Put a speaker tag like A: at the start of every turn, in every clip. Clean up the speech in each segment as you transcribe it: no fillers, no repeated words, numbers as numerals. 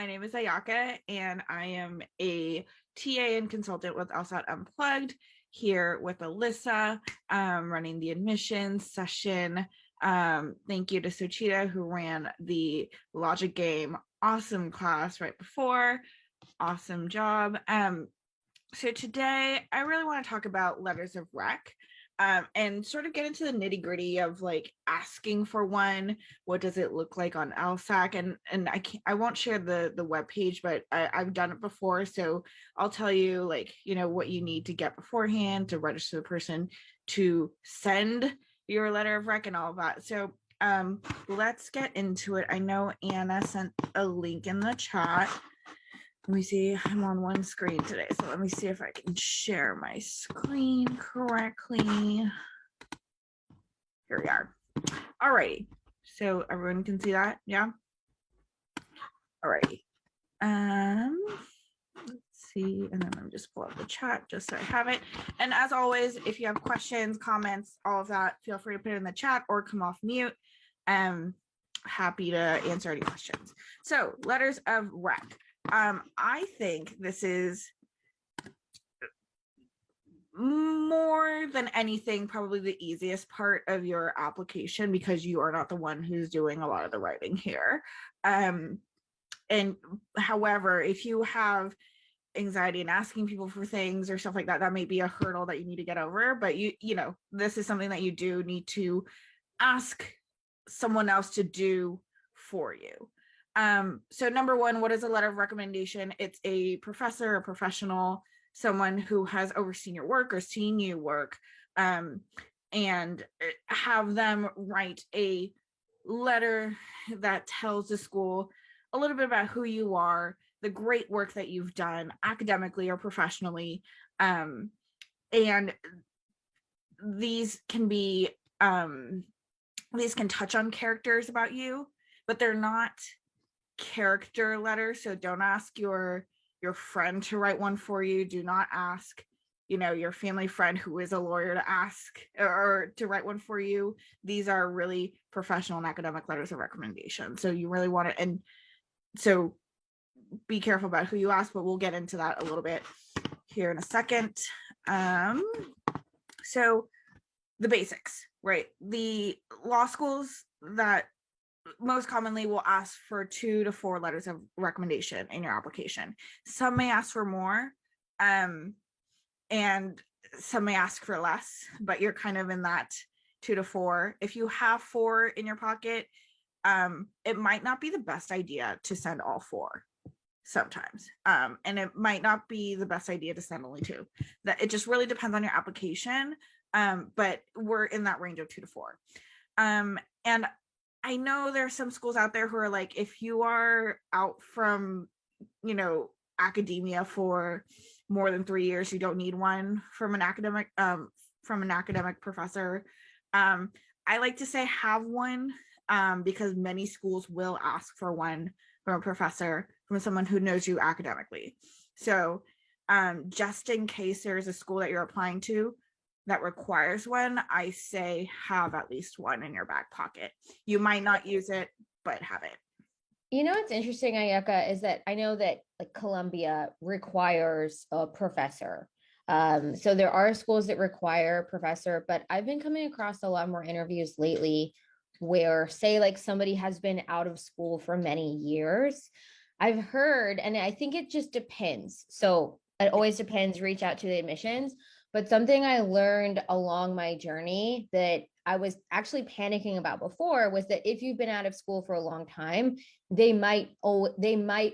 A: My name is Ayaka, and I am a TA and consultant with LSAT Unplugged here with Alyssa, running the admissions session. Thank you to Suchita, who ran the logic game awesome class right before. Awesome job. So today I really want to talk about letters of rec. And sort of get into the nitty gritty of like asking for one. What does it look like on LSAC? And I won't share the web page, but I've done it before, so I'll tell you like what you need to get beforehand to register the person to send your letter of rec and all of that. So let's get into it. I know Anna sent a link in the chat. Let me see. I'm on one screen today, so let me see if I can share my screen correctly. Here we are. All righty. So everyone can see that? Yeah? All righty. Let's see. And then let me just pull up the chat just so I have it. And as always, if you have questions, comments, all of that, feel free to put it in the chat or come off mute. Happy to answer any questions. So letters of rec. I think this is more than anything probably the easiest part of your application because you are not the one who's doing a lot of the writing here. And however, if you have anxiety in asking people for things or stuff like that, that may be a hurdle that you need to get over. But this is something that you do need to ask someone else to do for you. So number one, what is a letter of recommendation? It's a professor, a professional, someone who has overseen your work or seen you work, and have them write a letter that tells the school a little bit about who you are, the great work that you've done academically or professionally. And these can be, these can touch on characters about you, but they're not character letter. So don't ask your friend to write one for you. Do not ask your family friend who is a lawyer to ask or to write one for you. These are really professional and academic letters of recommendation, so you really want to, and so be careful about who you ask, but we'll get into that a little bit here in a second. So the basics, right? The law schools that most commonly will ask for 2 to 4 letters of recommendation in your application. Some may ask for more, and some may ask for less, but you're kind of in that 2 to 4. If you have 4 in your pocket, it might not be the best idea to send all 4 sometimes, and it might not be the best idea to send only 2. That it just really depends on your application, but we're in that range of 2 to 4. And I know there are some schools out there who are like, if you are out from, academia for more than 3 years, you don't need one from an academic professor. I like to say have one, because many schools will ask for one from a professor, from someone who knows you academically. So just in case there's a school that you're applying to that requires one, I say have at least one in your back pocket. You might not use it, but have it.
B: What's interesting, Ayaka, is that I know that like Columbia requires a professor. So there are schools that require a professor, but I've been coming across a lot more interviews lately where, say, like somebody has been out of school for many years. I've heard, and I think it just depends. So it always depends, reach out to the admissions. But something I learned along my journey that I was actually panicking about before was that if you've been out of school for a long time, they might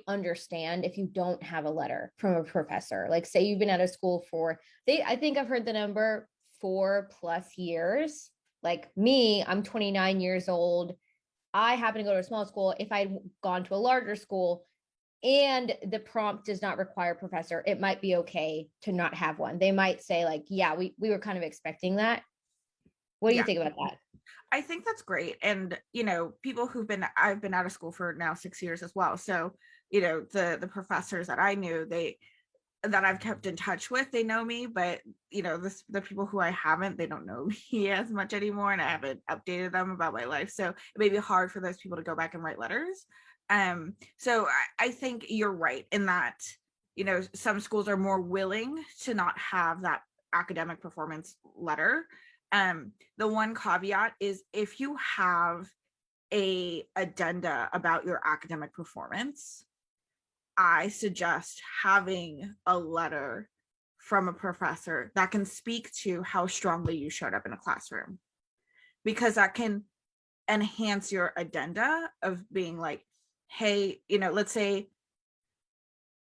B: understand if you don't have a letter from a professor. Like say you've been out of school for, I think I've heard the number 4+ years. Like me, I'm 29 years old. I happen to go to a small school. If I'd gone to a larger school, and the prompt does not require a professor, it might be okay to not have one. They might say like, yeah, we were kind of expecting that. What do you think about that?
A: I think that's great. And, people I've been out of school for now 6 years as well. So, the professors that I knew, that I've kept in touch with, they know me, but the people who I haven't, they don't know me as much anymore, and I haven't updated them about my life. So it may be hard for those people to go back and write letters. So I think you're right in that, some schools are more willing to not have that academic performance letter. The one caveat is if you have a addenda about your academic performance, I suggest having a letter from a professor that can speak to how strongly you showed up in a classroom, because that can enhance your addenda of being like, hey, let's say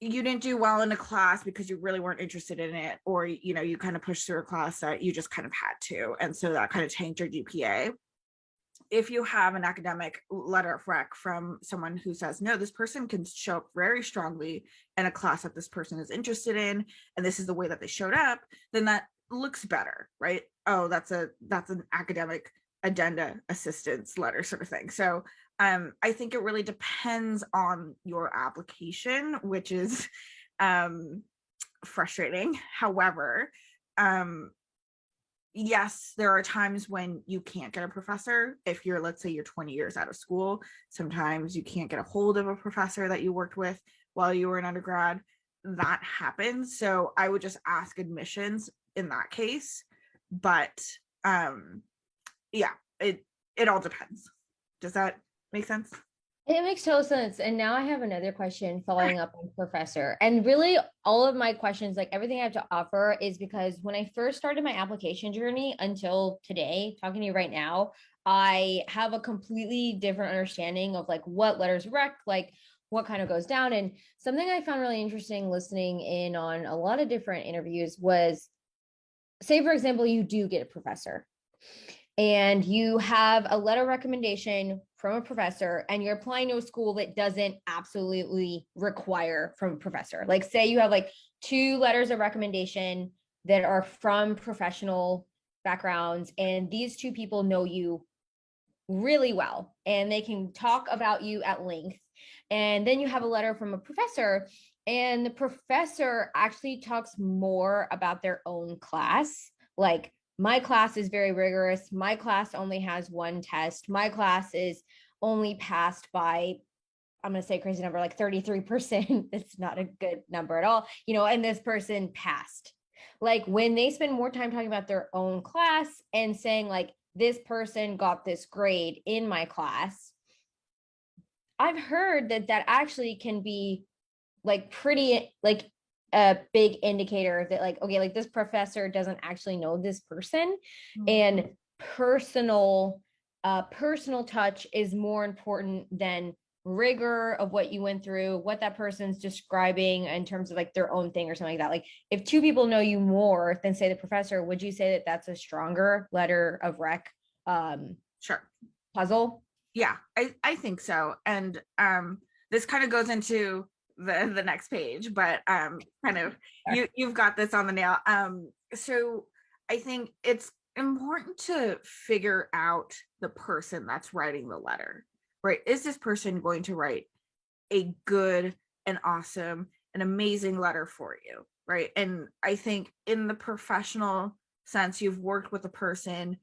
A: you didn't do well in a class because you really weren't interested in it, or you kind of pushed through a class that you just kind of had to, and so that kind of tanked your GPA. If you have an academic letter of rec from someone who says, no, this person can show up very strongly in a class that this person is interested in, and this is the way that they showed up, then that looks better, right? Oh, that's an academic addenda assistance letter sort of thing. So I think it really depends on your application, which is frustrating. However, yes, there are times when you can't get a professor. If you're, let's say you're 20 years out of school, sometimes you can't get a hold of a professor that you worked with while you were an undergrad. That happens. So I would just ask admissions in that case. But yeah, it all depends. Does that make sense?
B: It makes total sense. And now I have another question following up on professor. And really, all of my questions, like everything I have to offer, is because when I first started my application journey until today, talking to you right now, I have a completely different understanding of like what letters rec, like what kind of goes down. And something I found really interesting listening in on a lot of different interviews was, say, for example, you do get a professor and you have a letter recommendation from a professor and you're applying to a school that doesn't absolutely require from a professor. Like say you have like 2 letters of recommendation that are from professional backgrounds, and these 2 people know you really well and they can talk about you at length. And then you have a letter from a professor, and the professor actually talks more about their own class. Like, my class is very rigorous. My class only has 1 test. My class is only passed by, I'm going to say crazy number, like 33%. It's not a good number at all, and this person passed. Like when they spend more time talking about their own class and saying like, this person got this grade in my class, I've heard that actually can be like pretty like a big indicator that like, okay, like this professor doesn't actually know this person. Mm-hmm. And personal touch is more important than rigor of what you went through, what that person's describing in terms of like their own thing or something like that. Like if 2 people know you more than say the professor, would you say that that's a stronger letter of rec
A: Sure.
B: puzzle?
A: Yeah, I think so. And this kind of goes into the next page, but kind of you've got this on the nail. So I think it's important to figure out the person that's writing the letter, right? Is this person going to write a good and awesome and amazing letter for you, right? And I think in the professional sense, you've worked with a person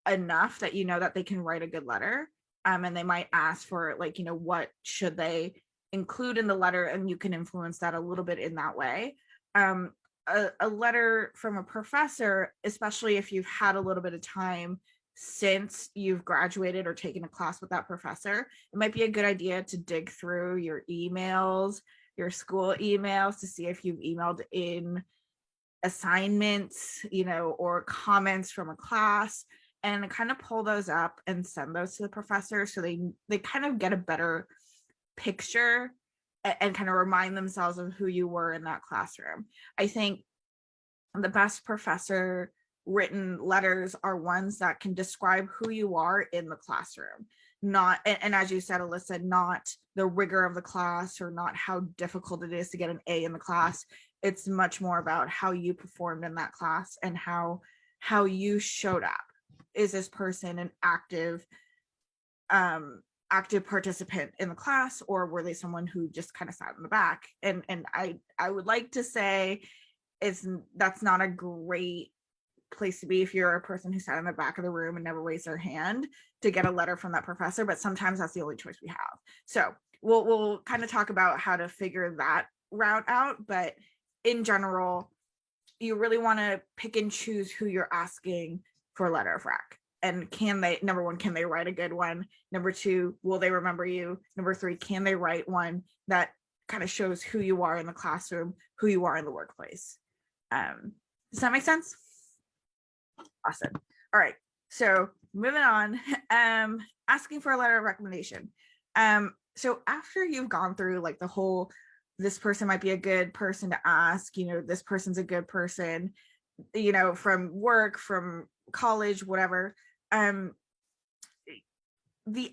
A: enough that you know that they can write a good letter. And they might ask for like, what should they include in the letter, and you can influence that a little bit in that way. A letter from a professor, especially if you've had a little bit of time since you've graduated or taken a class with that professor, it might be a good idea to dig through your emails, your school emails, to see if you've emailed in assignments, or comments from a class, and kind of pull those up and send those to the professor so they kind of get a better picture and kind of remind themselves of who you were in that classroom. I think the best professor written letters are ones that can describe who you are in the classroom, not, and as you said, Alyssa, not the rigor of the class or not how difficult it is to get an A in the class. It's much more about how you performed in that class and how you showed up. Is this person an active participant in the class, or were they someone who just kind of sat in the back? And I would like to say that's not a great place to be if you're a person who sat in the back of the room and never raised their hand to get a letter from that professor, but sometimes that's the only choice we have. So we'll kind of talk about how to figure that route out, but in general, you really want to pick and choose who you're asking for a letter of rec. And can they, number one, can they write a good one? Number two, will they remember you? Number three, can they write one that kind of shows who you are in the classroom, who you are in the workplace? Does that make sense? Awesome. All right. So moving on, asking for a letter of recommendation. So after you've gone through like the whole, this person might be a good person to ask, this person's a good person, from work, from college, whatever. The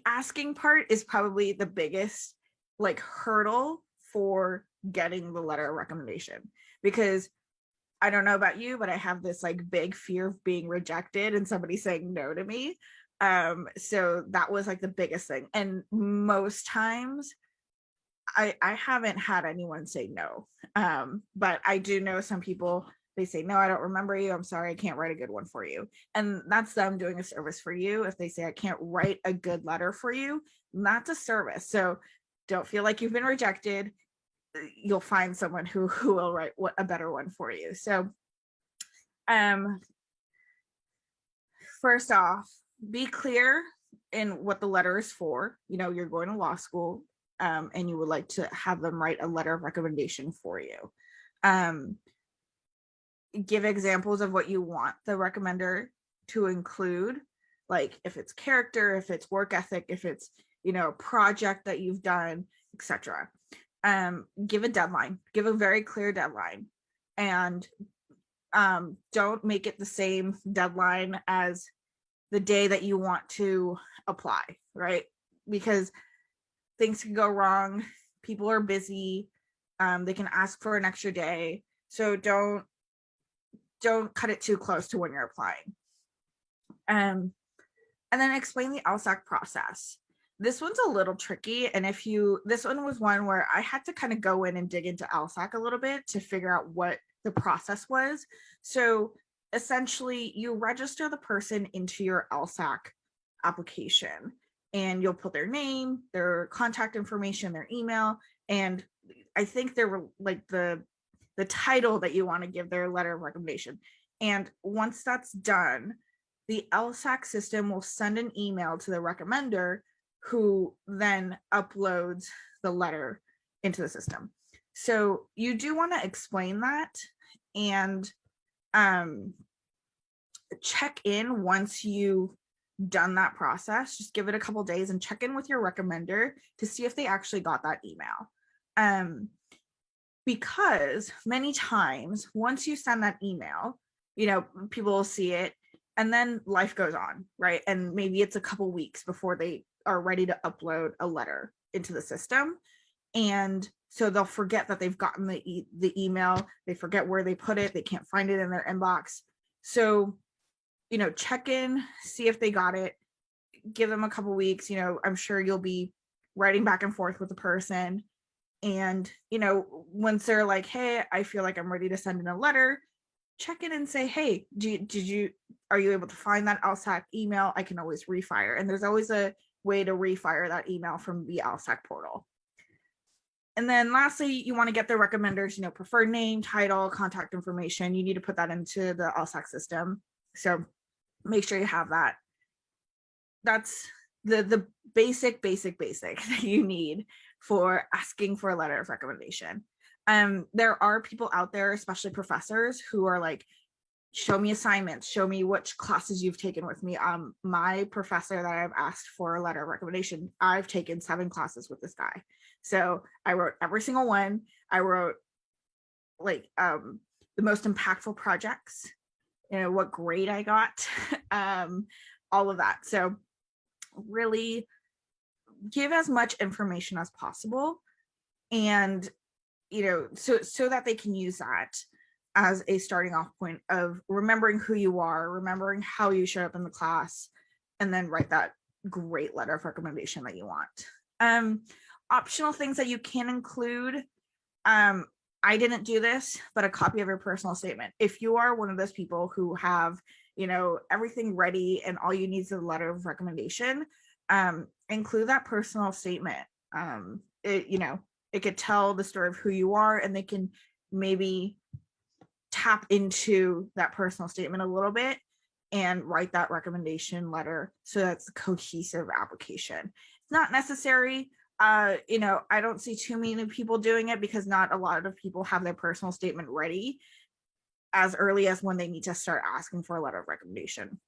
A: asking part is probably the biggest like hurdle for getting the letter of recommendation, because I don't know about you, but I have this like big fear of being rejected and somebody saying no to me. So that was like the biggest thing. And most times I haven't had anyone say no. But I do know some people, they say, no, I don't remember you. I'm sorry, I can't write a good one for you. And that's them doing a service for you. If they say, I can't write a good letter for you, that's a service. So don't feel like you've been rejected. You'll find someone who will write a better one for you. So first off, be clear in what the letter is for. You're going to law school, and you would like to have them write a letter of recommendation for you. Give examples of what you want the recommender to include, like if it's character, if it's work ethic, if it's a project that you've done, etc. Give a deadline, give a very clear deadline, and don't make it the same deadline as the day that you want to apply, right? Because things can go wrong. People are busy. They can ask for an extra day. So don't cut it too close to when you're applying. And then explain the LSAC process. This one's a little tricky. And this one was one where I had to kind of go in and dig into LSAC a little bit to figure out what the process was. So essentially you register the person into your LSAC application, and you'll put their name, their contact information, their email, and I think they were like the title that you want to give their letter of recommendation. And once that's done, the LSAC system will send an email to the recommender, who then uploads the letter into the system. So you do want to explain that, and check in once you've done that process. Just give it a couple days and check in with your recommender to see if they actually got that email. Because many times once you send that email, people will see it, and then life goes on, right? And maybe it's a couple weeks before they are ready to upload a letter into the system. And so they'll forget that they've gotten the email. They forget where they put it. They can't find it in their inbox. So, check in, see if they got it, give them a couple weeks. I'm sure you'll be writing back and forth with the person. And, once they're like, hey, I feel like I'm ready to send in a letter, check in and say, hey, are you able to find that LSAC email? I can always refire. And there's always a way to refire that email from the LSAC portal. And then lastly, you want to get the recommenders, preferred name, title, contact information. You need to put that into the LSAC system. So make sure you have that. That's the basic that you need for asking for a letter of recommendation. There are people out there, especially professors, who are like, show me assignments, show me which classes you've taken with me. My professor that I've asked for a letter of recommendation, I've taken 7 classes with this guy. So I wrote every single one. I wrote like the most impactful projects, what grade I got, all of that. So really give as much information as possible, and so that they can use that as a starting off point of remembering who you are, remembering how you showed up in the class, and then write that great letter of recommendation that you want. Optional things that you can include. I didn't do this, but a copy of your personal statement. If you are one of those people who have, everything ready and all you need is a letter of recommendation, include that personal statement. it, it could tell the story of who you are, and they can maybe tap into that personal statement a little bit and write that recommendation letter so that's a cohesive application. It's not necessary. I don't see too many people doing it because not a lot of people have their personal statement ready as early as when they need to start asking for a letter of recommendation.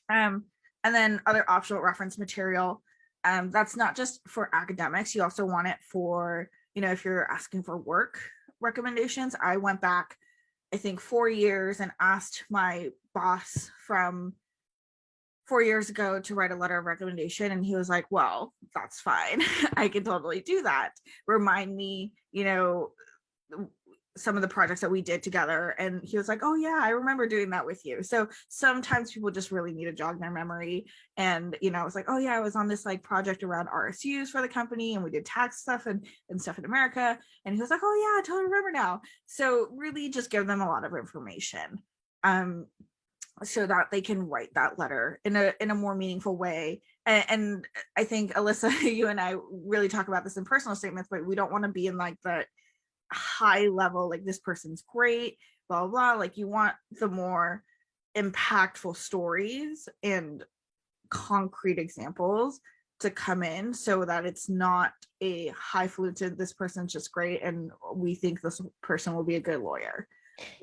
A: And then other optional reference material. That's not just for academics. You also want it for, if you're asking for work recommendations. I went back, I think 4 years, and asked my boss from 4 years ago to write a letter of recommendation. And he was like, well, that's fine. I can totally do that. Remind me, some of the projects that we did together. And he was like, oh yeah, I remember doing that with you. So sometimes people just really need to jog their memory. And, I was like, oh yeah, I was on this like project around RSUs for the company, and we did tax stuff and stuff in America. And he was like, oh yeah, I totally remember now. So really just give them a lot of information. So that they can write that letter in a more meaningful way. And I think, Alyssa, you and I really talk about this in personal statements, but we don't want to be in like the high level, like this person's great, blah, blah, blah. Like you want the more impactful stories and concrete examples to come in so that it's not a highfalutin, this person's just great and we think this person will be a good lawyer.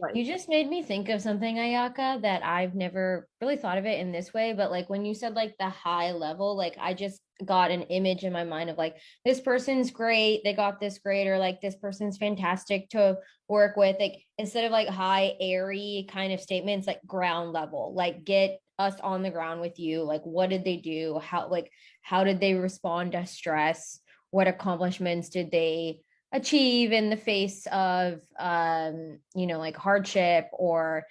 A: Like,
B: You just made me think of something, Ayaka, that I've never really thought of it in this way. But like when you said like the high level, like I just got an image in my mind of like, this person's great, they got this grade, or like this person's fantastic to work with. Like instead of like high, airy kind of statements, like ground level, like get us on the ground with you. Like what did they do? How did they respond to stress? What accomplishments did they achieve in the face of like hardship, or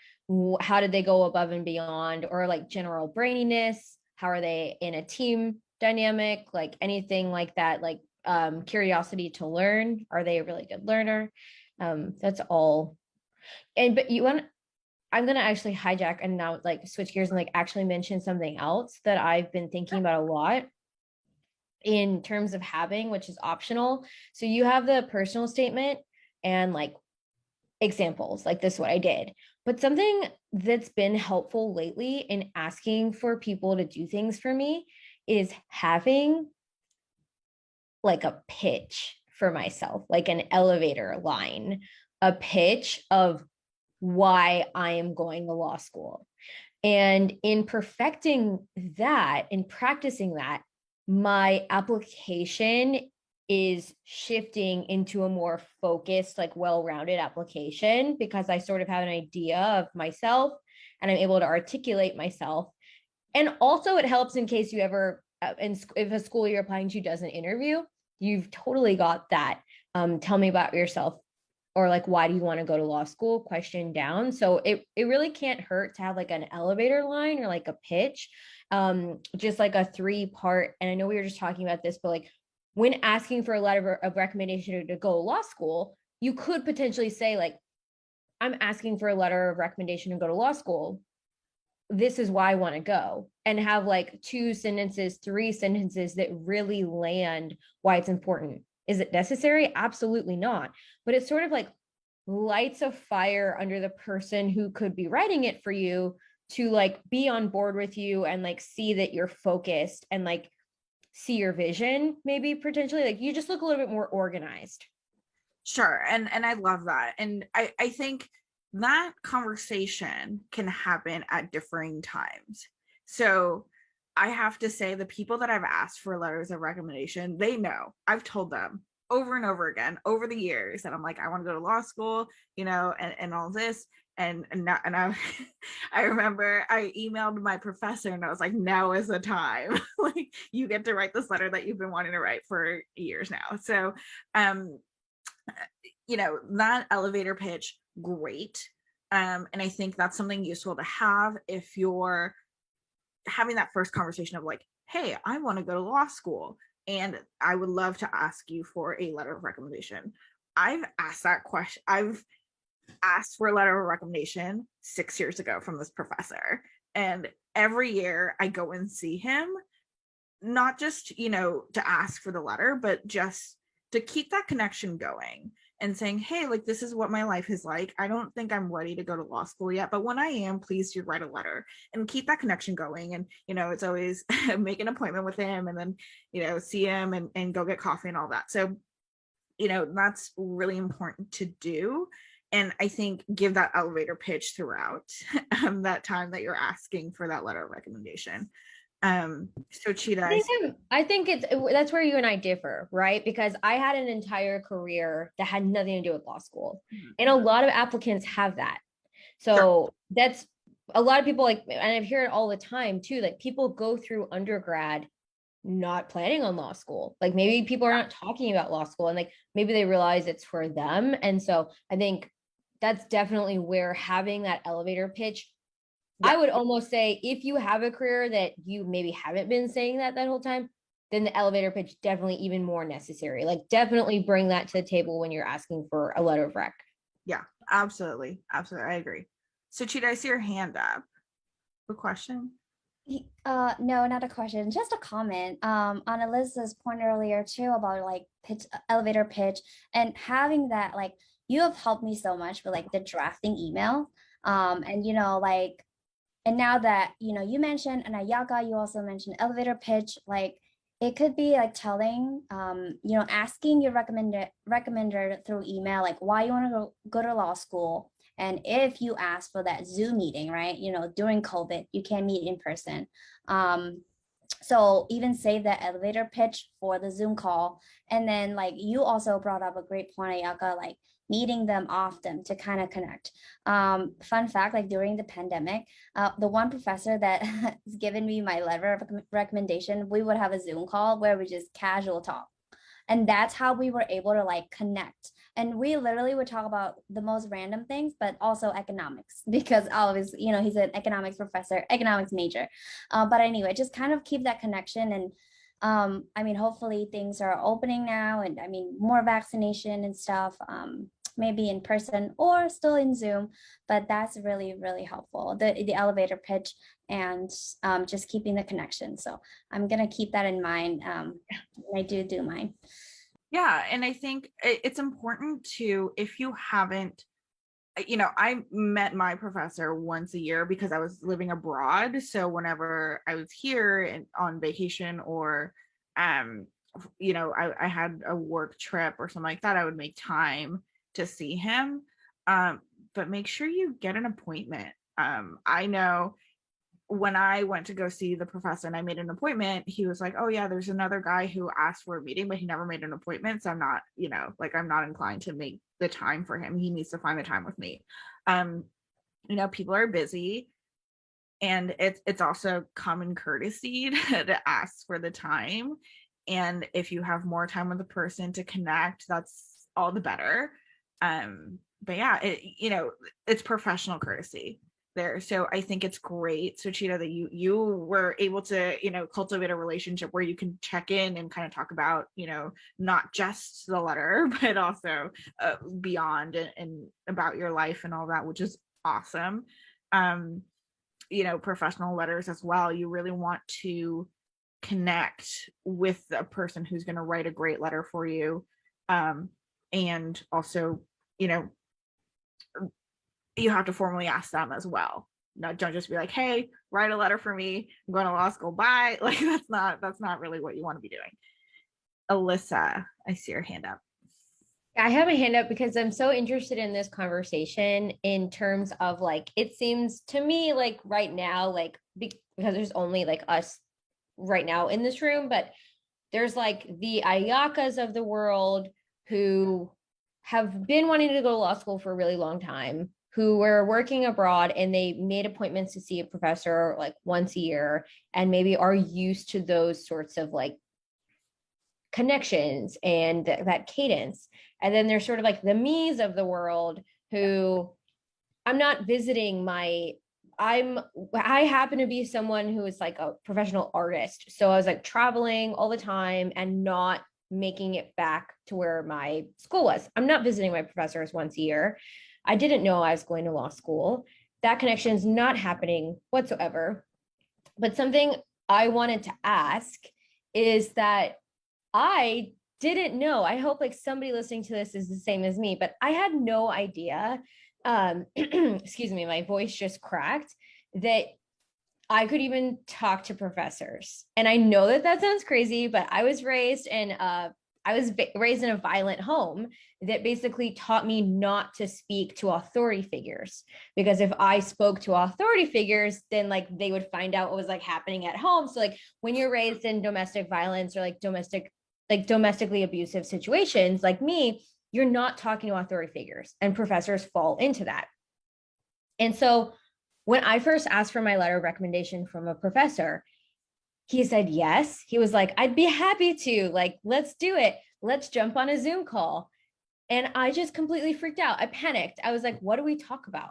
B: how did they go above and beyond, or like general braininess, how are they in a team dynamic, like anything like that, like curiosity to learn, are they a really good learner? That's all. But I'm gonna actually hijack and now like switch gears and like actually mention something else that I've been thinking about a lot in terms of having, which is optional. So you have the personal statement and like examples, like this is what I did. But something that's been helpful lately in asking for people to do things for me is having like a pitch for myself, like an elevator line, a pitch of why I am going to law school. And in perfecting that, in practicing that, my application is shifting into a more focused, like well-rounded application, because I sort of have an idea of myself and I'm able to articulate myself. And also it helps in case you ever, if a school you're applying to does an interview, you've totally got that. Tell me about yourself, or like, why do you want to go to law school question down. So it really can't hurt to have like an elevator line or like a pitch, just like a 3-part. And I know we were just talking about this, but like when asking for a letter of recommendation to go to law school, you could potentially say like, I'm asking for a letter of recommendation to go to law school, this is why I want to go, and have like 2 sentences, 3 sentences that really land why it's important. Is it necessary? Absolutely not. But it's sort of like lights a fire under the person who could be writing it for you to like be on board with you and like see that you're focused and like see your vision, maybe potentially like you just look a little bit more organized.
A: sure. And I love that. And I think that conversation can happen at differing times. So I have to say, the people that I've asked for letters of recommendation, they know. I've told them over and over again over the years that I'm like, I want to go to law school, and all this. And I I remember I emailed my professor and I was like, now is the time. Like you get to write this letter that you've been wanting to write for years now. So that elevator pitch, great. And I think that's something useful to have if you're having that first conversation of like, hey, I want to go to law school and I would love to ask you for a letter of recommendation. I've asked that question. I've asked for a letter of recommendation 6 years ago from this professor. And every year I go and see him, not just, to ask for the letter, but just to keep that connection going and saying, hey, like, this is what my life is like. I don't think I'm ready to go to law school yet, but when I am, please do write a letter and keep that connection going. And, it's always make an appointment with him and then, see him and go get coffee and all that. So, that's really important to do. And I think give that elevator pitch throughout that time that you're asking for that letter of recommendation. So Cheetah,
B: I think that's where you and I differ, right? Because I had an entire career that had nothing to do with law school. And a lot of applicants have that. So
A: sure.
B: that's a lot of people, like, and I hear it all the time too, like people go through undergrad not planning on law school. Like maybe people are not talking about law school and like maybe they realize it's for them. And so I think that's definitely where having that elevator pitch, I would almost say if you have a career that you maybe haven't been saying that whole time, then the elevator pitch definitely even more necessary. Like definitely bring that to the table when you're asking for a letter of rec.
A: Yeah, absolutely. Absolutely. I agree. So Cheetah, I see your hand up. A question?
C: No, not a question, just a comment. On Alyssa's point earlier too about like pitch, elevator pitch, and having that, like, you have helped me so much with like the drafting email. And like, and now that you mentioned and Ayaka, you also mentioned elevator pitch, like it could be like telling, asking your recommender through email, like why you want to go to law school. And if you ask for that Zoom meeting, right, during COVID, you can't meet in person. So even save that elevator pitch for the Zoom call. And then like you also brought up a great point, Ayaka, like meeting them often to kind of connect. Fun fact, like during the pandemic, the one professor that has given me my letter of recommendation, we would have a Zoom call where we just casual talk. And that's how we were able to like connect. And we literally would talk about the most random things, but also economics, because always, he's an economics professor, economics major. But anyway, just kind of keep that connection. And I mean, hopefully things are opening now, and I mean, more vaccination and stuff, maybe in person or still in Zoom, but that's really, really helpful. The elevator pitch and just keeping the connection. So I'm going to keep that in mind. I do mine.
A: Yeah. And I think it's important to, if you haven't, I met my professor once a year because I was living abroad. So whenever I was here and on vacation or, I had a work trip or something like that, I would make time to see him. But make sure you get an appointment. I know when I went to go see the professor and I made an appointment, he was like, oh yeah, there's another guy who asked for a meeting, but he never made an appointment. So I'm not, I'm not inclined to make the time for him. He needs to find the time with me. People are busy, and it's also common courtesy to ask for the time. And if you have more time with the person to connect, that's all the better. But yeah, it's professional courtesy there. So I think it's great, so Cheetah, that you were able to cultivate a relationship where you can check in and kind of talk about not just the letter but also beyond and about your life and all that, which is awesome. Professional letters as well, you really want to connect with a person who's going to write a great letter for you, and also you have to formally ask them as well. Don't just be like, hey, write a letter for me, I'm going to law school, bye. Like that's not really what you want to be doing. Alyssa, I see your hand up.
B: I have a hand up because I'm so interested in this conversation in terms of like, it seems to me like right now, like because there's only like us right now in this room, but there's like the Ayakas of the world who have been wanting to go to law school for a really long time, who were working abroad and they made appointments to see a professor like once a year and maybe are used to those sorts of like connections and that cadence. And then there's sort of like the me's of the world who I'm not visiting I happen to be someone who is like a professional artist. So I was like traveling all the time and not making it back to where my school was. I'm not visiting my professors once a year. I didn't know I was going to law school. That connection is not happening whatsoever. But something I wanted to ask is that I didn't know. I hope like somebody listening to this is the same as me, but I had no idea. Excuse me, my voice just cracked, that I could even talk to professors. And I know that that sounds crazy, but I was raised in raised in a violent home that basically taught me not to speak to authority figures, because if I spoke to authority figures, then like they would find out what was like happening at home. So like when you're raised in domestic violence or like domestically abusive situations like me, you're not talking to authority figures, and professors fall into that. And so when I first asked for my letter of recommendation from a professor, he said yes. He was like, I'd be happy to, like, let's do it. Let's jump on a Zoom call. And I just completely freaked out. I panicked. I was like, what do we talk about?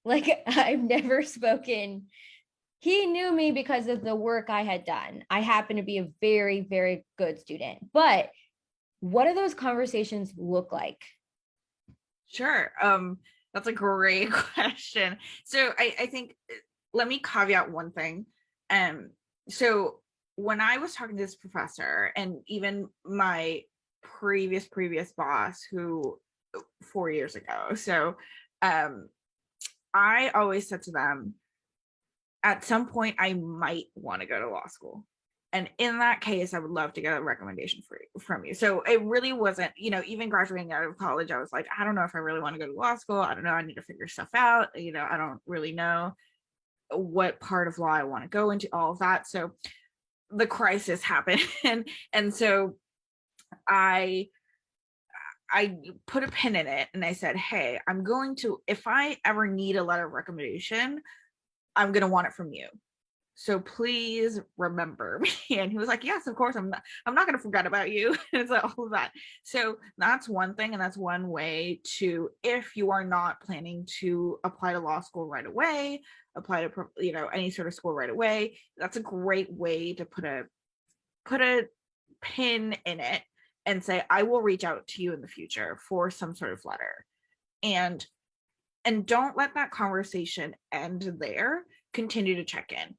B: Like, I've never spoken. He knew me because of the work I had done. I happen to be a very, very good student. But what do those conversations look like?
A: Sure. That's a great question. So I think, let me caveat one thing. So when I was talking to this professor, and even my previous boss, who 4 years ago, so I always said to them, at some point I might want to go to law school. And in that case, I would love to get a recommendation from you. So it really wasn't, even graduating out of college, I was like, I don't know if I really want to go to law school. I don't know. I need to figure stuff out. I don't really know what part of law I want to go into, all of that. So the crisis happened. And so I put a pin in it, and I said, hey, if I ever need a letter of recommendation, I'm going to want it from you. So please remember me. And he was like, yes, of course, I'm not going to forget about you. It's like all of that. So that's one thing. And that's one way to, if you are not planning to apply to law school right away, apply to, any sort of school right away, that's a great way to put a pin in it and say, I will reach out to you in the future for some sort of letter. And don't let that conversation end there. Continue to check in.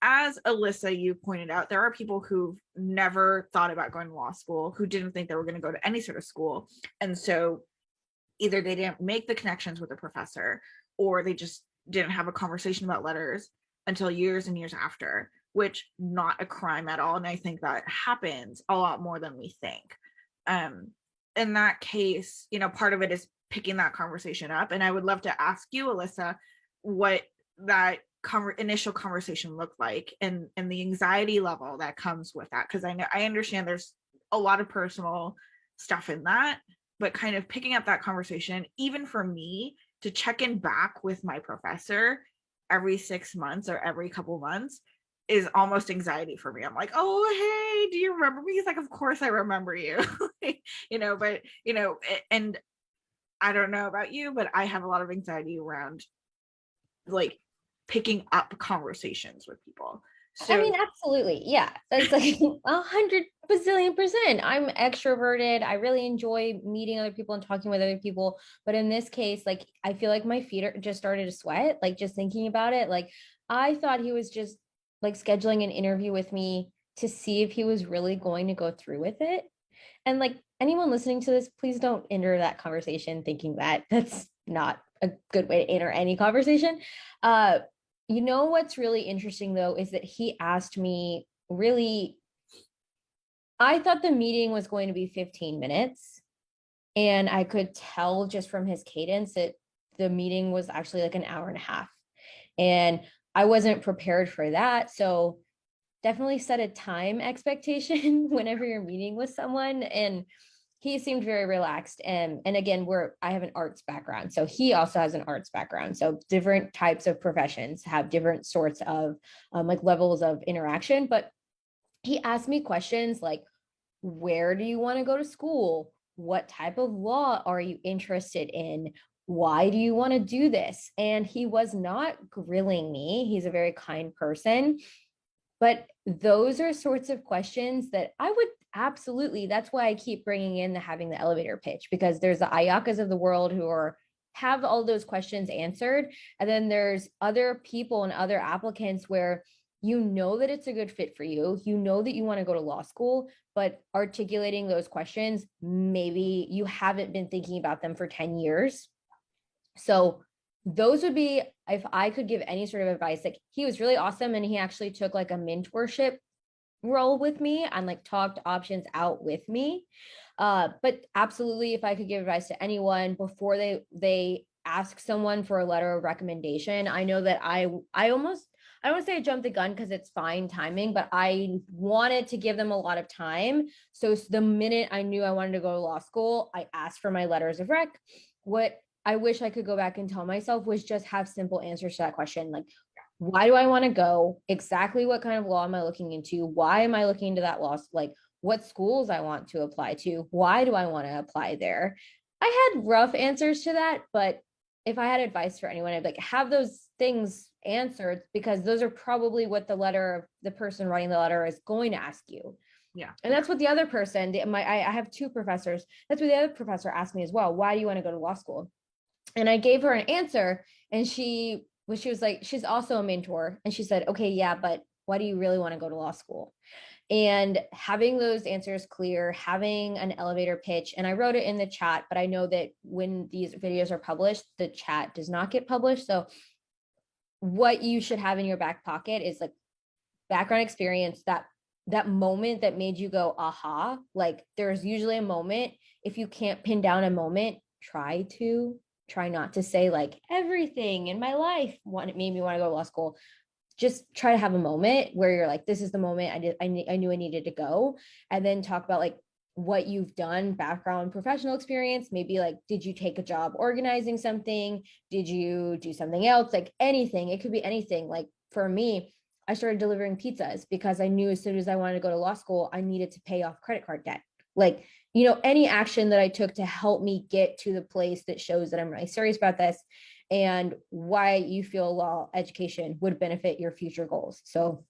A: As Alyssa, you pointed out, there are people who've never thought about going to law school, who didn't think they were going to go to any sort of school. And so either they didn't make the connections with a professor, or they just didn't have a conversation about letters until years and years after, which not a crime at all. And I think that happens a lot more than we think. In that case, part of it is picking that conversation up. And I would love to ask you, Alyssa, what that initial conversation looked like, and the anxiety level that comes with that, because I understand there's a lot of personal stuff in that, but kind of picking up that conversation, even for me to check in back with my professor every 6 months or every couple months, is almost anxiety for me. I'm like, oh, hey, do you remember me? He's like, of course I remember you. But and I don't know about you, but I have a lot of anxiety around like picking up conversations with people. So
B: I mean, absolutely. Yeah. That's like 100 bazillion%. I'm extroverted. I really enjoy meeting other people and talking with other people. But in this case, like, I feel like my feet just started to sweat, like just thinking about it. Like, I thought he was just like scheduling an interview with me to see if he was really going to go through with it. And like anyone listening to this, please don't enter that conversation thinking that. That's not a good way to enter any conversation. What's really interesting though is that he asked me, really, I thought the meeting was going to be 15 minutes, and I could tell just from his cadence that the meeting was actually like an hour and a half. And I wasn't prepared for that. So definitely set a time expectation whenever you're meeting with someone. And he seemed very relaxed. And again, I have an arts background. So he also has an arts background. So different types of professions have different sorts of like levels of interaction. But he asked me questions like, where do you want to go to school? What type of law are you interested in? Why do you want to do this? And he was not grilling me. He's a very kind person. But those are sorts of questions that I would absolutely, that's why I keep bringing in having the elevator pitch, because there's the Ayakas of the world who have all those questions answered. And then there's other people and other applicants where you know that it's a good fit for you. You know that you want to go to law school, but articulating those questions, maybe you haven't been thinking about them for 10 years. So those would be, if I could give any sort of advice, like he was really awesome and he actually took like a mentorship role with me and like talked options out with me. But absolutely, if I could give advice to anyone before they ask someone for a letter of recommendation, I know that I almost, I don't want to say I jumped the gun because it's fine timing, but I wanted to give them a lot of time. So the minute I knew I wanted to go to law school, I asked for my letters of rec. What I wish I could go back and tell myself was just have simple answers to that question. Like, why do I want to go? Exactly what kind of law am I looking into? Why am I looking into that law? Like, what schools I want to apply to? Why do I want to apply there? I had rough answers to that, but if I had advice for anyone, I'd like have those things answered because those are probably what the letter, the person writing the letter is going to ask you.
A: Yeah.
B: And that's what the other person, I have two professors. That's what the other professor asked me as well. Why do you want to go to law school? And I gave her an answer and she was like, she's also a mentor. And she said, okay, yeah, but why do you really want to go to law school? And having those answers clear, having an elevator pitch, and I wrote it in the chat, but I know that when these videos are published, the chat does not get published. So what you should have in your back pocket is like background experience, that moment that made you go, aha, like there's usually a moment. If you can't pin down a moment, try not to say like everything in my life made me want to go to law school. Just try to have a moment where you're like, this is the moment I knew I needed to go. And then talk about like what you've done, background, professional experience. Maybe like, did you take a job organizing something? Did you do something else? Like anything, it could be anything. Like for me, I started delivering pizzas because I knew as soon as I wanted to go to law school, I needed to pay off credit card debt. Like, you know, any action that I took to help me get to the place that shows that I'm really serious about this and why you feel law education would benefit your future goals. So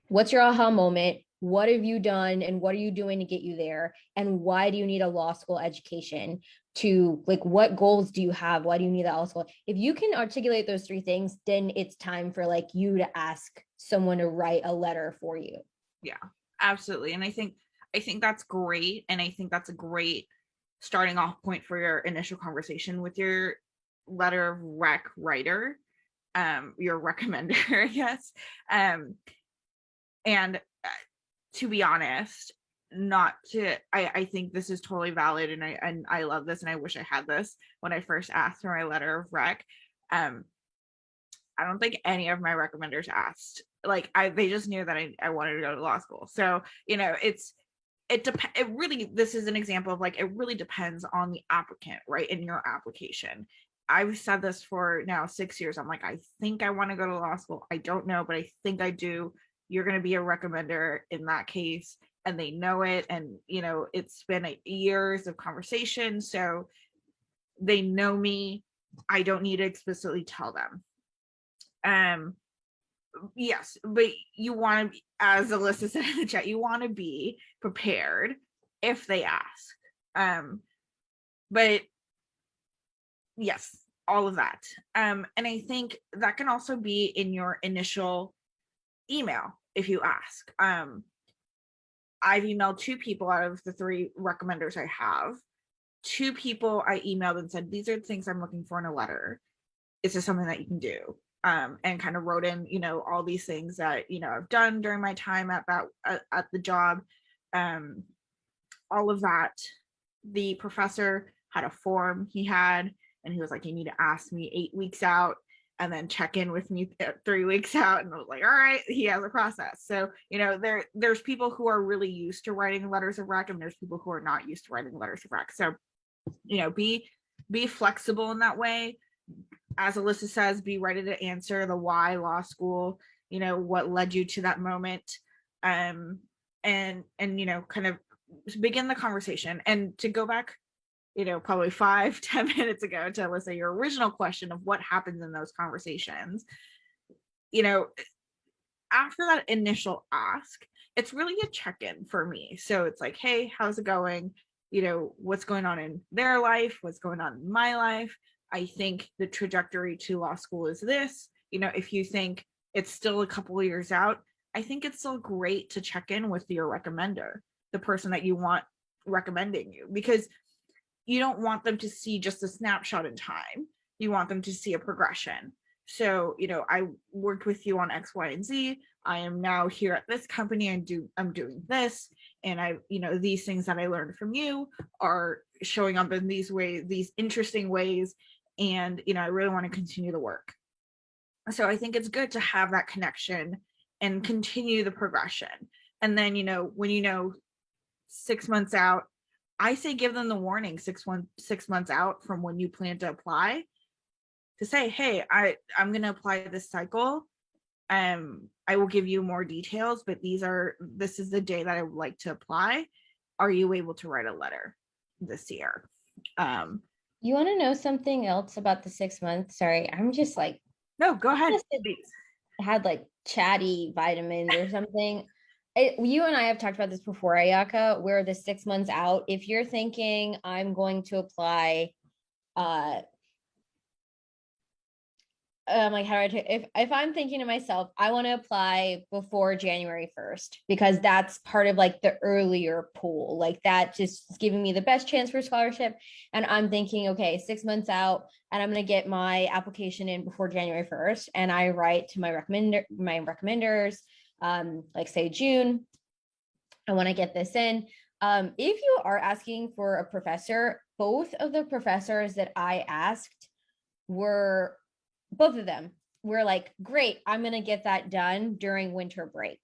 B: what's your aha moment? What have you done and what are you doing to get you there? And why do you need a law school education? To like, what goals do you have? Why do you need that law school? If you can articulate those three things, then it's time for like you to ask someone to write a letter for you.
A: Yeah, absolutely. And I think that's great. And I think that's a great starting off point for your initial conversation with your letter of rec writer, your recommender, I guess. And to be honest, I think this is totally valid and I love this and I wish I had this when I first asked for my letter of rec. I don't think any of my recommenders asked. Like they just knew that I wanted to go to law school. So, you know, it really, this is an example of like, it really depends on the applicant, right? In your application. I've said this for now 6 years. I'm like, I think I want to go to law school. I don't know, but I think I do. You're going to be a recommender in that case. And they know it. And, you know, it's been years of conversation. So they know me. I don't need to explicitly tell them. Yes, but you want to, as Alyssa said in the chat, you want to be prepared if they ask. But yes, all of that. And I think that can also be in your initial email if you ask. I've emailed 2 people out of the 3 recommenders I have. 2 people I emailed and said, these are the things I'm looking for in a letter. Is this something that you can do? And kind of wrote in, you know, all these things that, you know, I've done during my time at the job. All of that. The professor had a form he had, and he was like, you need to ask me 8 weeks out and then check in with me 3 weeks out. And I was like, all right, he has a process. So, you know, there's people who are really used to writing letters of rec and there's people who are not used to writing letters of rec. So, you know, be flexible in that way. As Alyssa says, be ready to answer the why law school, you know, what led you to that moment. And you know, kind of begin the conversation. And to go back, you know, probably 5-10 minutes ago to Alyssa, your original question of what happens in those conversations, you know, after that initial ask, it's really a check-in for me. So it's like, hey, how's it going? You know, what's going on in their life? What's going on in my life? I think the trajectory to law school is this. You know, if you think it's still a couple of years out, I think it's still great to check in with your recommender, the person that you want recommending you, because you don't want them to see just a snapshot in time. You want them to see a progression. So, I worked with you on X, Y, and Z. I am now here at this company and I'm doing this. And these things that I learned from you are showing up in these ways, these interesting ways. And, I really want to continue the work. So I think it's good to have that connection and continue the progression. And then, when 6 months out, I say give them the warning 6 months out from when you plan to apply, to say, hey, I'm going to apply this cycle. I will give you more details, but this is the day that I would like to apply. Are you able to write a letter this year?
B: You want to know something else about the 6 months? Sorry, I'm just like,
A: no, go ahead.
B: Had like chatty vitamins or something. You and I have talked about this before, Ayaka, where the 6 months out, if you're thinking I'm going to apply, like if I'm thinking to myself, I want to apply before January 1st, because that's part of like the earlier pool, like that just is giving me the best chance for scholarship. And I'm thinking, okay, 6 months out, and I'm going to get my application in before January 1st. And I write to my recommenders, like say June, I want to get this in. If you are asking for a professor, both of the professors that I asked both of them were like, great, I'm going to get that done during winter break.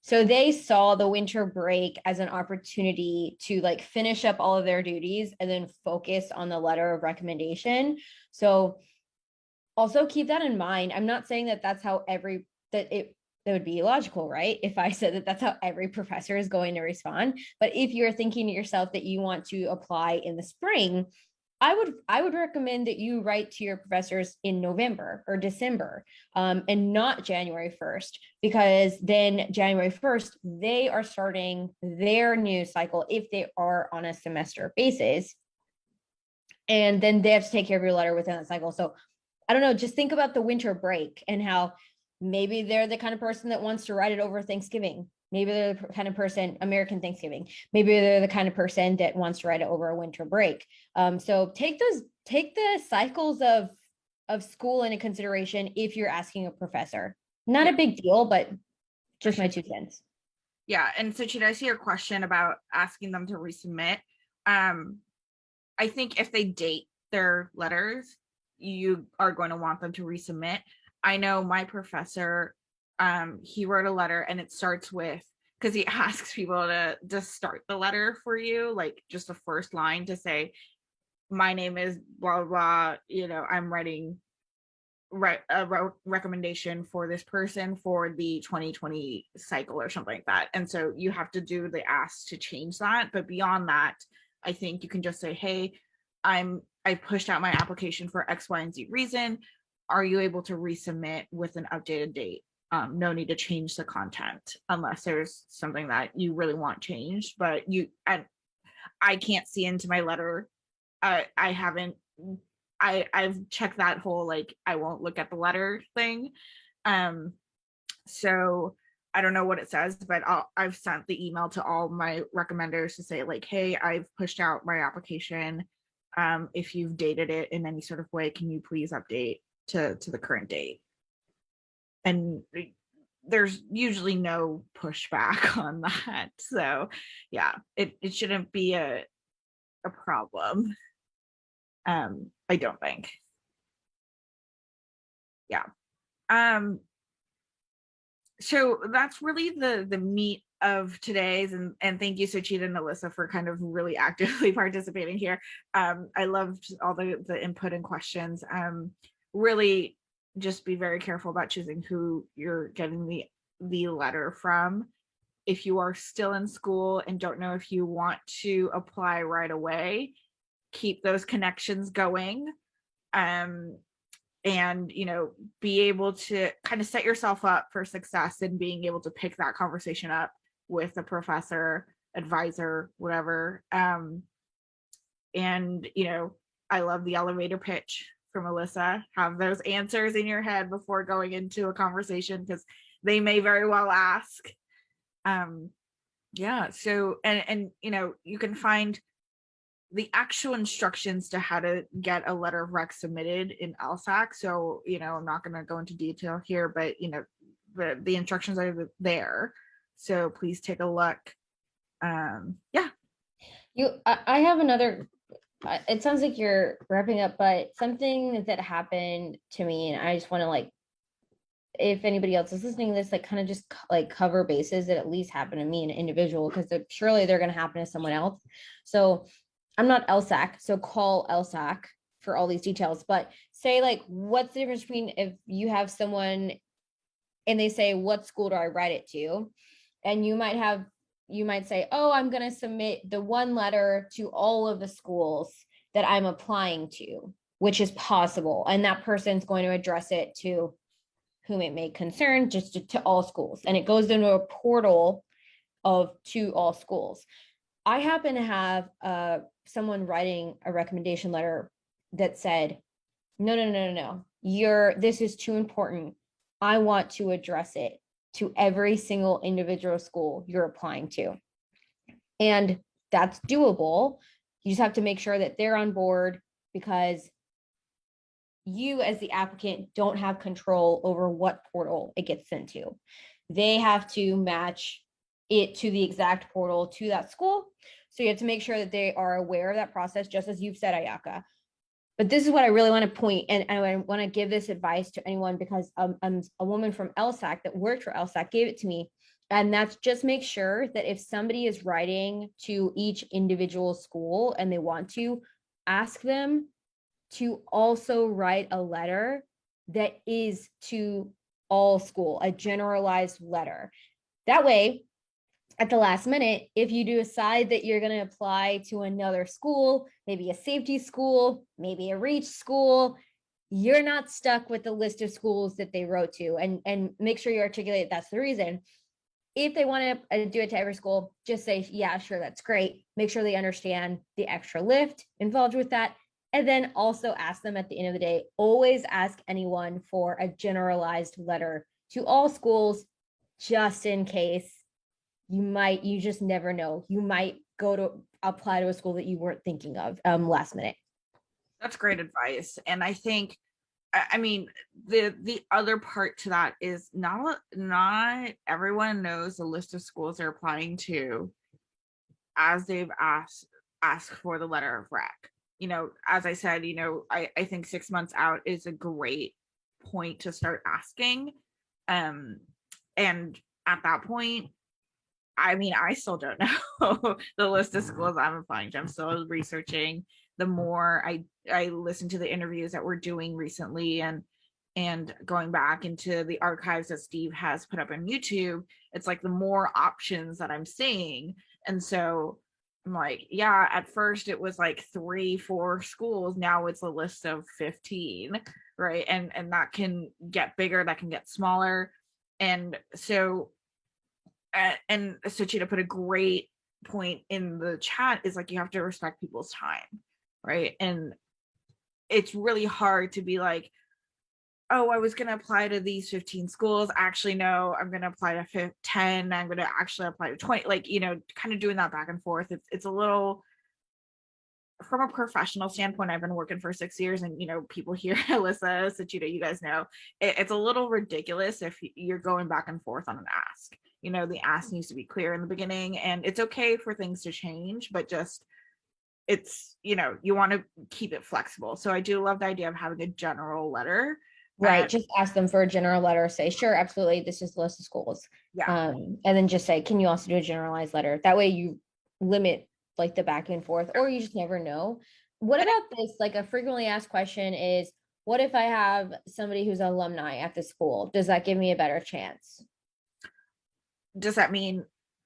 B: So they saw the winter break as an opportunity to like finish up all of their duties and then focus on the letter of recommendation. So also keep that in mind. I'm not saying that that's how that would be illogical, right? If I said that that's how every professor is going to respond. But if you're thinking to yourself that you want to apply in the spring, I would recommend that you write to your professors in November or December, and not January 1st, because then January 1st, they are starting their new cycle if they are on a semester basis. And then they have to take care of your letter within that cycle. So I don't know, just think about the winter break and how maybe they're the kind of person that wants to write it over Thanksgiving. Maybe they're the kind of person, American Thanksgiving. Maybe they're the kind of person that wants to write it over a winter break. So take the cycles of school into consideration if you're asking a professor. Not a big deal, but just my 2 cents.
A: Yeah, and so should I see your question about asking them to resubmit? I think if they date their letters, you are going to want them to resubmit. I know my professor, he wrote a letter, and it starts with, because he asks people to start the letter for you, like just the first line to say, my name is blah blah, I'm writing a recommendation for this person for the 2020 cycle or something like that. And so you have to do the ask to change that. But beyond that, I think you can just say, hey, I pushed out my application for X, Y, and Z reason. Are you able to resubmit with an updated date? No need to change the content unless there's something that you really want changed. But I can't see into my letter. I've checked that whole, like, I won't look at the letter thing. So I don't know what it says, but I've sent the email to all my recommenders to say, like, hey, I've pushed out my application. If you've dated it in any sort of way, can you please update to the current date? And there's usually no pushback on that. So yeah, it shouldn't be a problem. I don't think. Yeah. So that's really the meat of today's, and thank you, Suchita and Alyssa, for kind of really actively participating here. I loved all the input and questions. Really just be very careful about choosing who you're getting the letter from. If you are still in school and don't know if you want to apply right away, keep those connections going. And be able to kind of set yourself up for success in being able to pick that conversation up with a professor, advisor, whatever. And I love the elevator pitch from Alyssa. Have those answers in your head before going into a conversation, because they may very well ask. Yeah, so and you know, you can find the actual instructions to how to get a letter of rec submitted in LSAC. So, you know, I'm not going to go into detail here, but you know, the instructions are there. So please take a look. Yeah.
B: I have another, it sounds like you're wrapping up, but something that happened to me, and I just want to like, if anybody else is listening to this, like kind of just like cover bases that at least happened to me, an individual, because surely they're going to happen to someone else. So I'm not LSAC, so call LSAC for all these details. But say like, what's the difference between if you have someone and they say, what school do I write it to? And you might say, oh, I'm going to submit the one letter to all of the schools that I'm applying to, which is possible. And that person's going to address it to whom it may concern, just to all schools. And it goes into a portal to all schools. I happen to have someone writing a recommendation letter that said, no, this is too important. I want to address it to every single individual school you're applying to. And that's doable. You just have to make sure that they're on board, because you as the applicant don't have control over what portal it gets sent to. They have to match it to the exact portal to that school. So you have to make sure that they are aware of that process, just as you've said, Ayaka. But this is what I really want to point, and I want to give this advice to anyone, because I'm a woman from LSAC that worked for LSAC gave it to me. And that's just make sure that if somebody is writing to each individual school and they want to, ask them to also write a letter that is to all school, a generalized letter. That way, at the last minute, if you decide that you're going to apply to another school, maybe a safety school, maybe a reach school, you're not stuck with the list of schools that they wrote to, and make sure you articulate that's the reason. If they want to do it to every school, just say, yeah, sure, that's great. Make sure they understand the extra lift involved with that. And then also ask them at the end of the day, always ask anyone for a generalized letter to all schools, just in case you just never know. You might go to apply to a school that you weren't thinking of last minute.
A: That's great advice. And I think, I mean, the other part to that is not everyone knows the list of schools they're applying to as they've asked for the letter of rec. You know, as I said, you know, I think 6 months out is a great point to start asking. And at that point, I mean, I still don't know the list of schools I'm applying to. I'm still researching. The more I listen to the interviews that we're doing recently, and going back into the archives that Steve has put up on YouTube, it's like the more options that I'm seeing. And so I'm like, yeah, at first it was like 3-4 schools. Now it's a list of 15, right? And that can get bigger, that can get smaller. And so Suchita put a great point in the chat, is like, you have to respect people's time, right? And it's really hard to be like, oh, I was going to apply to these 15 schools. Actually, no, I'm going to apply to 10. I'm going to actually apply to 20. Like, you know, kind of doing that back and forth. It's a little, from a professional standpoint, I've been working for 6 years, and, you know, people here, Alyssa, Suchita, you guys know, it's a little ridiculous if you're going back and forth on an ask. You know, the ask needs to be clear in the beginning, and it's okay for things to change, but just, it's, you know, you want to keep it flexible. So I do love the idea of having a general letter.
B: Right. Just ask them for a general letter. Say, sure, absolutely. This is the list of schools.
A: Yeah.
B: And then just say, can you also do a generalized letter? That way you limit like the back and forth, or you just never know. What about this? Like a frequently asked question is, what if I have somebody who's an alumni at the school? Does that give me a better chance?
A: Does that mean,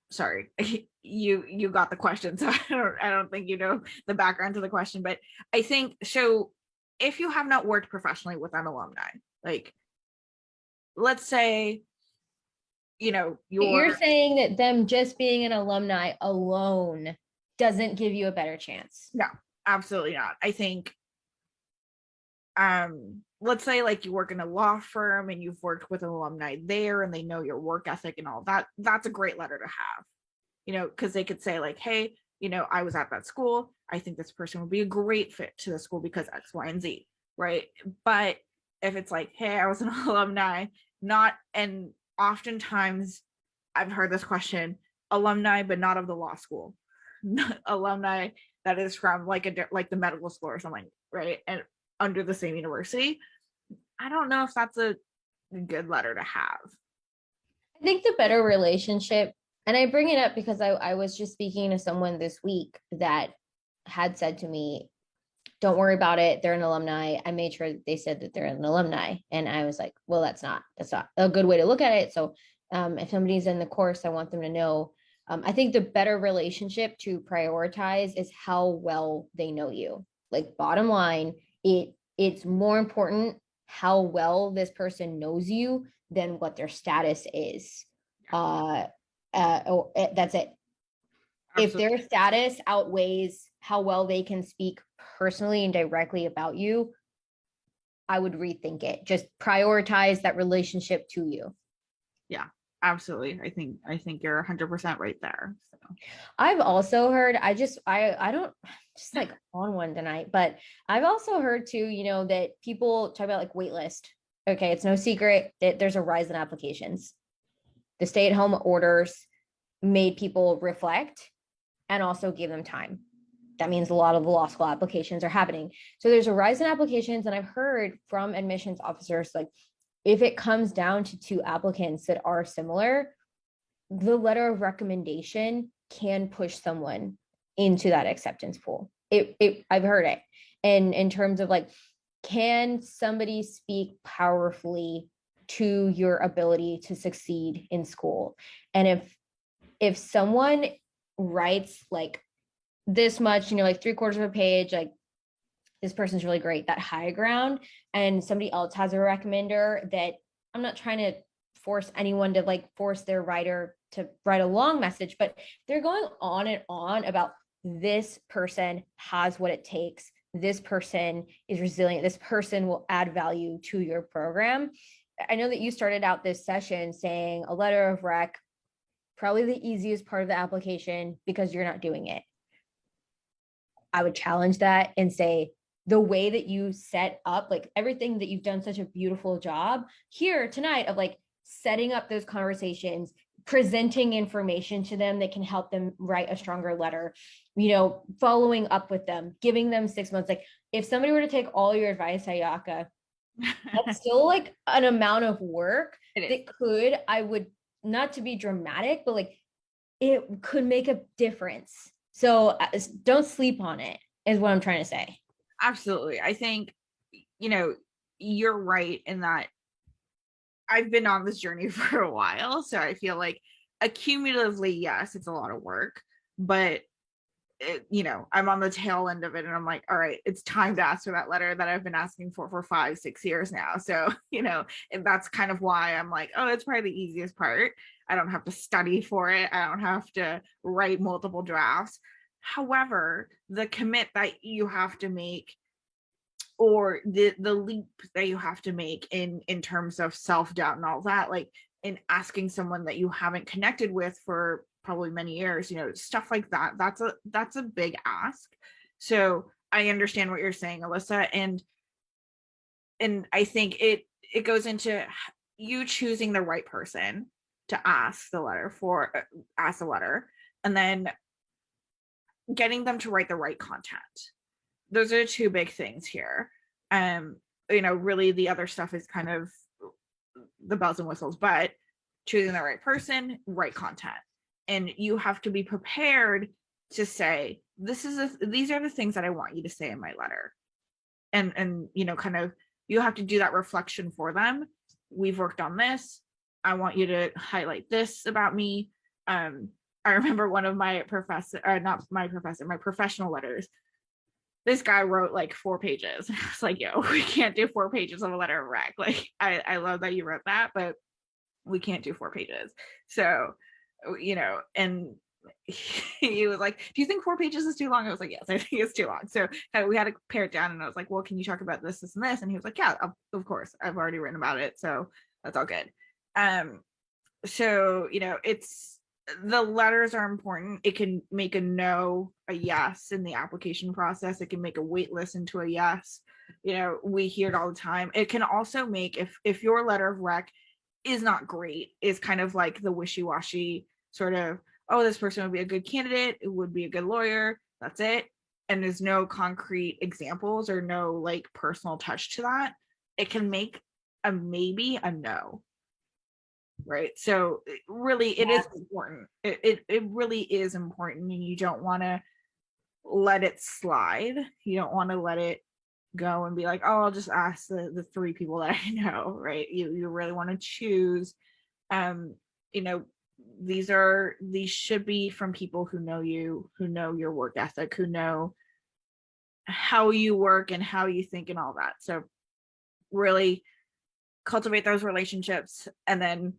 A: sorry, you got the question, so I don't think you know the background to the question, but I think so. If you have not worked professionally with an alumni, like, let's say, you know,
B: you're saying that them just being an alumni alone doesn't give you a better chance.
A: No, absolutely not. I think let's say like you work in a law firm and you've worked with an alumni there and they know your work ethic and all that, that's a great letter to have, because they could say like, hey, I was at that school. I think this person would be a great fit to the school because X, Y, and Z, right? But if it's like, hey, I was an alumni, and oftentimes I've heard this question, alumni, but not of the law school, alumni that is from like the medical school or something, right? And under the same university. I don't know if that's a good letter to have.
B: I think the better relationship, and I bring it up because I was just speaking to someone this week that had said to me, don't worry about it. They're an alumni. I made sure that they said that they're an alumni. And I was like, well, that's not a good way to look at it. So if somebody's in the course, I want them to know. I think the better relationship to prioritize is how well they know you. Like bottom line, it's more important how well this person knows you than what their status is. That's it. Absolutely. If their status outweighs how well they can speak personally and directly about you, I would rethink it. Just prioritize that relationship to you.
A: Yeah, absolutely. I think you're 100% right there. So.
B: I've also heard, I don't just like on one tonight, but I've also heard too, that people talk about like wait list. Okay, it's no secret that there's a rise in applications. The stay-at-home orders made people reflect and also give them time. That means a lot of the law school applications are happening. So there's a rise in applications. And I've heard from admissions officers, like if it comes down to two applicants that are similar, the letter of recommendation can push someone into that acceptance pool. I've heard it. And in terms of like, can somebody speak powerfully to your ability to succeed in school? And if someone writes like this much, like 3/4 of a page, like this person's really great, that high ground, and somebody else has a recommender that I'm not trying to force anyone to like force their writer to write a long message, but they're going on and on about this person has what it takes. This person is resilient. This person will add value to your program. I know that you started out this session saying a letter of rec, probably the easiest part of the application because you're not doing it. I would challenge that and say the way that you set up, like everything that you've done such a beautiful job here tonight of like setting up those conversations, presenting information to them that can help them write a stronger letter, following up with them, giving them 6 months. Like if somebody were to take all your advice, Ayaka, that's still like an amount of work that I would, not to be dramatic, but like it could make a difference. So don't sleep on it is what I'm trying to say.
A: Absolutely. I think, you're right in that I've been on this journey for a while. So I feel like accumulatively, yes, it's a lot of work, but I'm on the tail end of it and I'm like, all right, it's time to ask for that letter that I've been asking for 5-6 years now. So, and that's kind of why I'm like, oh, it's probably the easiest part. I don't have to study for it. I don't have to write multiple drafts. However, the commit that you have to make, or the leap that you have to make in terms of self-doubt and all that, like in asking someone that you haven't connected with for probably many years, stuff like that, that's a big ask. So I understand what you're saying, Alyssa, and I think it goes into you choosing the right person to ask the letter, and then getting them to write the right content. Those are two big things here. Really the other stuff is kind of the bells and whistles, but choosing the right person, right content. And you have to be prepared to say, these are the things that I want you to say in my letter. And kind of, you have to do that reflection for them. We've worked on this. I want you to highlight this about me. I remember one of my my professional letters, this guy wrote like 4 pages. I was like, yo, we can't do 4 pages of a letter of rec. Like, I love that you wrote that, but we can't do 4 pages. So, and he was like, do you think 4 pages is too long? I was like, yes, I think it's too long. So we had to pare it down, and I was like, well, can you talk about this, this, and this? And he was like, yeah, of course, I've already written about it, so that's all good. So it's, the letters are important. It can make a no a yes in the application process. It can make a wait list into a yes. We hear it all the time. It can also make, if your letter of rec is not great, is kind of like the wishy-washy sort of, oh, this person would be a good candidate, it would be a good lawyer, that's it, and there's no concrete examples or no like personal touch to that, it can make a maybe a no, right? So really it is important. It really is important, and you don't want to let it slide. You don't want to let it go and be like, oh, I'll just ask the 3 people that I know, right? You really want to choose. These should be from people who know you, who know your work ethic, who know how you work and how you think and all that. So really cultivate those relationships, and then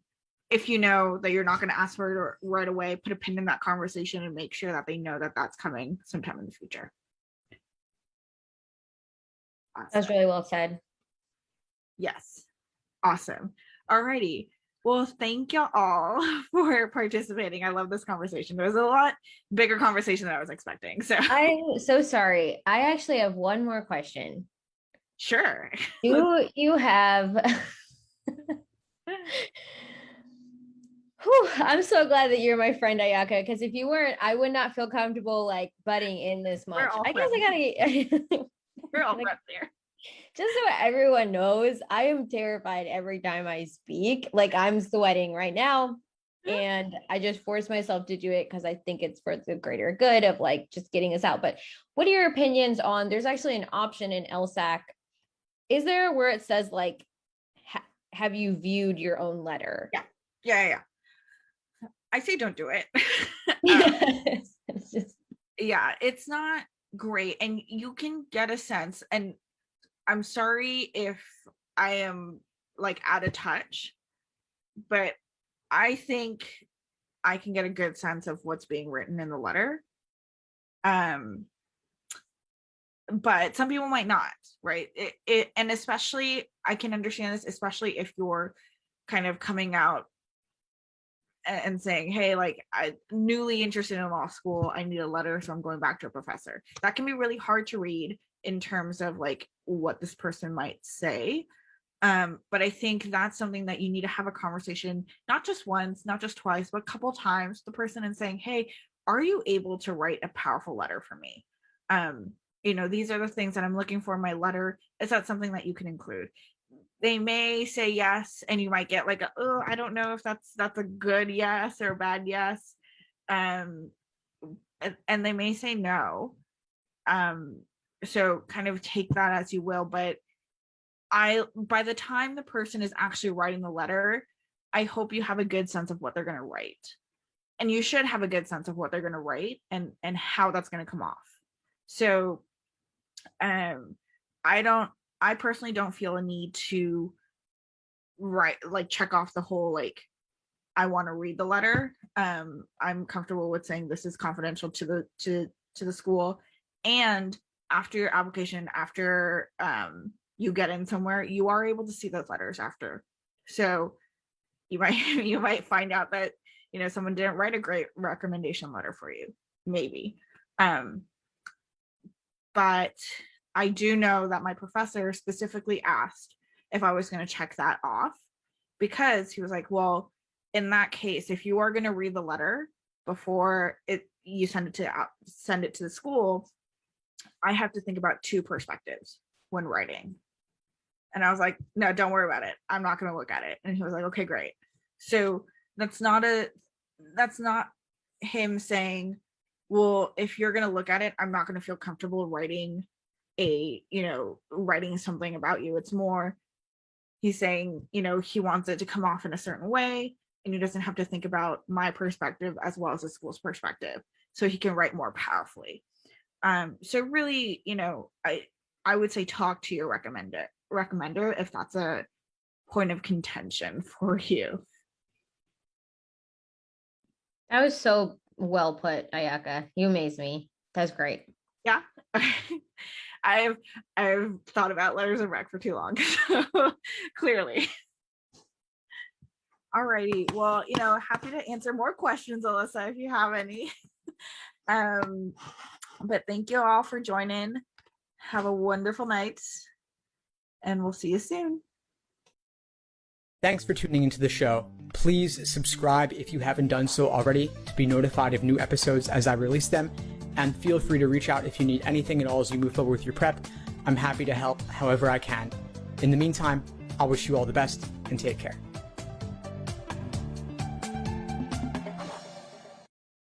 A: if you know that you're not going to ask for it right away, put a pin in that conversation and make sure that they know that that's coming sometime in the future. Awesome.
B: That's really well said.
A: Yes. Awesome. Alrighty. Well, thank you all for participating. I love this conversation. It was a lot bigger conversation than I was expecting. So
B: I'm so sorry. I actually have one more question.
A: Sure.
B: Do you have Whew, I'm so glad that you're my friend, Ayaka, because if you weren't, I would not feel comfortable like butting in this much. I guess I gotta
A: we're all friends here.
B: Just so everyone knows, I am terrified every time I speak. Like I'm sweating right now, and I just force myself to do it because I think it's for the greater good of like just getting us out. But what are your opinions on, there's actually an option in LSAC. Is there where it says like, have you viewed your own letter?
A: Yeah. I say don't do it. It's not great. And you can get a sense, and I'm sorry if I am like out of touch, but I think I can get a good sense of what's being written in the letter. But some people might not, right? And especially, I can understand this, especially if you're kind of coming out and saying, hey, like, I'm newly interested in law school, I need a letter, so I'm going back to a professor. That can be really hard to read in terms of like what this person might say. But I think that's something that you need to have a conversation, not just once, not just twice, but a couple times with the person, and saying, hey, are you able to write a powerful letter for me? These are the things that I'm looking for in my letter. Is that something that you can include? They may say yes, and you might get like I don't know if that's a good yes or a bad yes. And they may say no. So kind of take that as you will. But by the time the person is actually writing the letter, I hope you have a good sense of what they're going to write. And you should have a good sense of what they're going to write and how that's going to come off. So I personally don't feel a need to write, like, check off the whole, like, I want to read the letter. I'm comfortable with saying this is confidential to the school. And after your application, after you get in somewhere, you are able to see those letters after. So you might find out that someone didn't write a great recommendation letter for you, maybe. But I do know that my professor specifically asked if I was going to check that off, because he was like, well, in that case, if you are going to read the letter before you send it to the school, I have to think about 2 perspectives when writing. And I was like, no, don't worry about it. I'm not going to look at it. And he was like, okay, great. So that's not him saying, well, if you're going to look at it, I'm not going to feel comfortable writing writing something about you. It's more, he's saying, he wants it to come off in a certain way, and he doesn't have to think about my perspective as well as the school's perspective, so he can write more powerfully. So really, I would say talk to your recommender if that's a point of contention for you.
B: That was so Well put, Ayaka. You amaze me. That's great.
A: Yeah. I've thought about letters of rec for too long. So clearly. Alrighty. Well, happy to answer more questions, Alyssa, if you have any. But thank you all for joining. Have a wonderful night, and we'll see you soon.
D: Thanks for tuning into the show. Please subscribe if you haven't done so already to be notified of new episodes as I release them. And feel free to reach out if you need anything at all as you move forward with your prep. I'm happy to help however I can. In the meantime, I'll wish you all the best and take care.